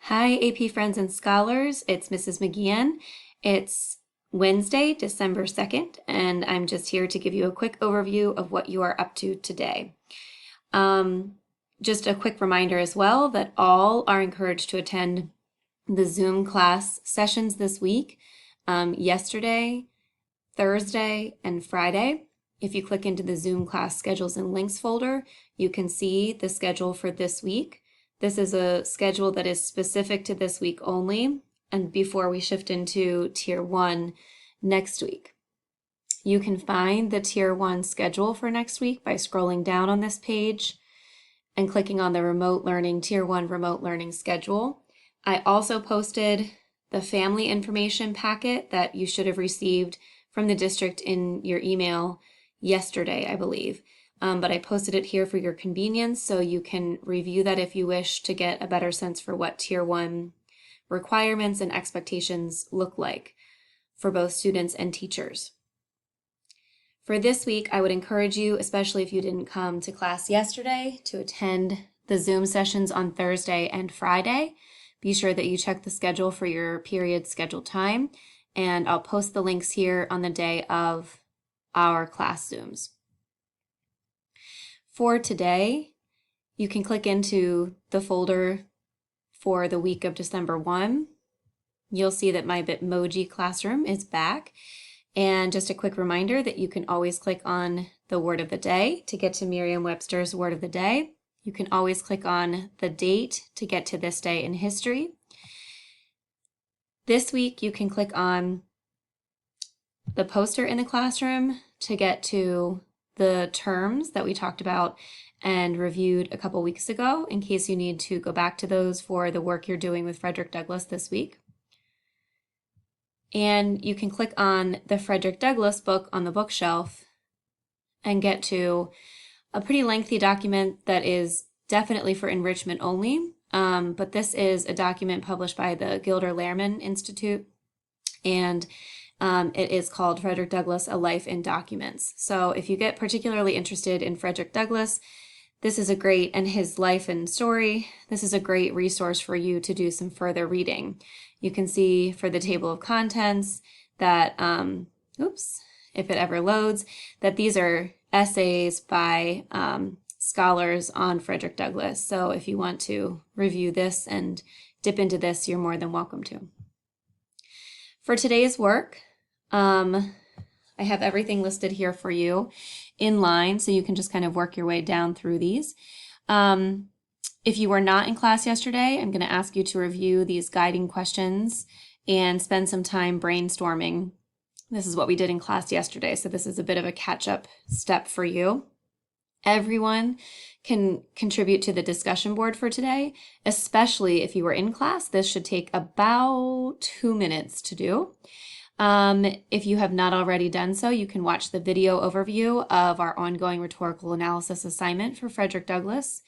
Hi, AP friends and scholars. It's Mrs. McGeehan. It's Wednesday, December 2nd, and I'm just here to give you a quick overview of what you are up to today. Just a quick reminder as well that all are encouraged to attend the Zoom class sessions this week, yesterday, Thursday, and Friday. If you click into the Zoom class schedules and links folder, you can see the schedule for this week. This is a schedule that is specific to this week only, and before we shift into Tier 1 next week. You can find the Tier 1 schedule for next week by scrolling down on this page and clicking on the Remote Learning Tier 1 Remote Learning Schedule. I also posted the family information packet that you should have received from the district in your email yesterday, I believe. But I posted it here for your convenience, so you can review that if you wish to get a better sense for what Tier 1 requirements and expectations look like for both students and teachers. For this week, I would encourage you, especially if you didn't come to class yesterday, to attend the Zoom sessions on Thursday and Friday. Be sure that you check the schedule for your period scheduled time, and I'll post the links here on the day of our class Zooms. For today, you can click into the folder for the week of December 1. You'll see that my Bitmoji classroom is back. And just a quick reminder that you can always click on the word of the day to get to Merriam-Webster's word of the day. You can always click on the date to get to this day in history. This week, you can click on the poster in the classroom to get to the terms that we talked about and reviewed a couple weeks ago in case you need to go back to those for the work you're doing with Frederick Douglass this week. And you can click on the Frederick Douglass book on the bookshelf and get to a pretty lengthy document that is definitely for enrichment only. But this is a document published by the Gilder Lehrman Institute, and it is called Frederick Douglass, A Life in Documents. So if you get particularly interested in Frederick Douglass, this is a great, and his life and story, this is a great resource for you to do some further reading. You can see for the table of contents that, if it ever loads, that these are essays by scholars on Frederick Douglass. So if you want to review this and dip into this, you're more than welcome to. For today's work, I have everything listed here for you in line, so you can just kind of work your way down through these. If you were not in class yesterday, I'm going to ask you to review these guiding questions and spend some time brainstorming. This is what we did in class yesterday, so this is a bit of a catch-up step for you. Everyone can contribute to the discussion board for today, especially if you were in class. This should take about 2 minutes to do. If you have not already done so, you can watch the video overview of our ongoing rhetorical analysis assignment for Frederick Douglass.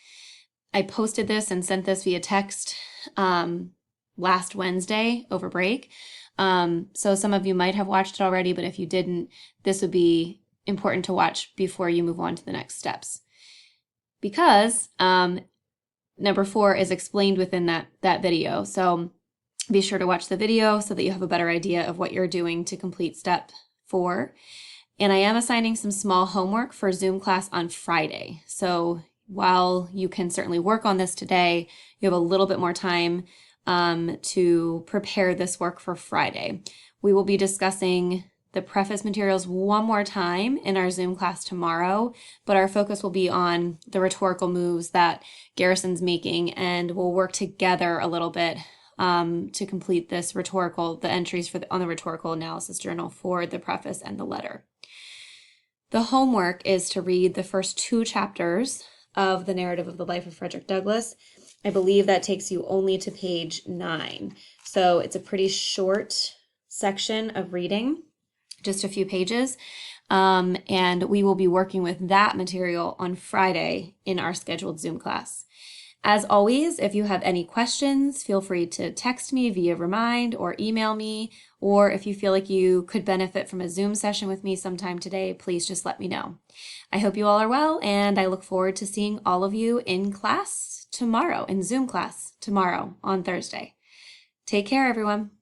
I posted this and sent this via text last Wednesday over break. So some of you might have watched it already, but if you didn't, this would be important to watch before you move on to the next steps. Because number 4 is explained within that video. So be sure to watch the video so that you have a better idea of what you're doing to complete step 4. And I am assigning some small homework for Zoom class on Friday. So while you can certainly work on this today, you have a little bit more time to prepare this work for Friday. We will be discussing the preface materials one more time in our Zoom class tomorrow, but our focus will be on the rhetorical moves that Garrison's making, and we'll work together a little bit to complete this the entries on the rhetorical analysis journal for the preface and the letter. The homework is to read the first 2 chapters of the narrative of the life of Frederick Douglass. I believe that takes you only to page 9. So it's a pretty short section of reading, just a few pages. And we will be working with that material on Friday in our scheduled Zoom class. As always, if you have any questions, feel free to text me via Remind or email me, or if you feel like you could benefit from a Zoom session with me sometime today, please just let me know. I hope you all are well, and I look forward to seeing all of you in class tomorrow in Zoom class tomorrow on Thursday. Take care, everyone.